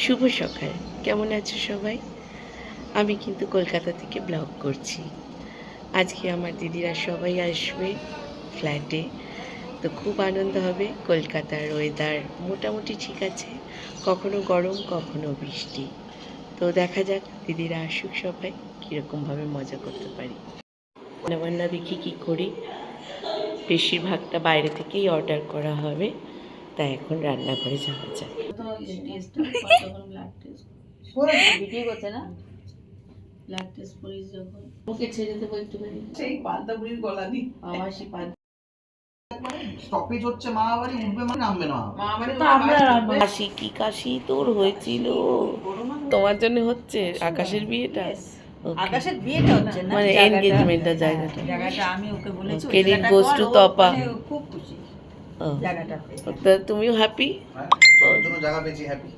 শুভ সকাল, কেমন আছো সবাই? আমি কিন্তু কলকাতা থেকে ব্লগ করছি। আজকে আমার দিদিরা সবাই আসবে ফ্ল্যাটে, তো খুব আনন্দ হবে। কলকাতার ওয়েদার মোটামুটি ঠিক আছে, কখনো গরম কখনো বৃষ্টি। তো দেখা যাক দিদিরা আসুক সবাই, কীরকমভাবে মজা করতে পারি। রান্নাবান্না দেখি কী করি, বেশিরভাগটা বাইরে থেকেই অর্ডার করা হবে। তাই এখন রান্নাঘরে যাওয়া যাক। ওকে ছেড়ে দেবো একটুখানি, সেই পান্তা বুড়ির গলা দি আমার সেই স্টপেজ হচ্ছে মামাবাড়ি, উঠবে মানে নামবে না কাশি কি কাশি তোর হয়েছিল, তোমার জন্য হচ্ছে আকাশের বিয়েটা। আকাশের বিয়েটা হচ্ছে না, মানে এনগেজমেন্টটা, জায়গাটা আমি ওকে বলেছি ক্রেডিট গোজ টু তপা। খুব খুশি জায়গাটাতে। তুমিও হ্যাপি? তোর জন্য জায়গা পেয়েছি, হ্যাপি।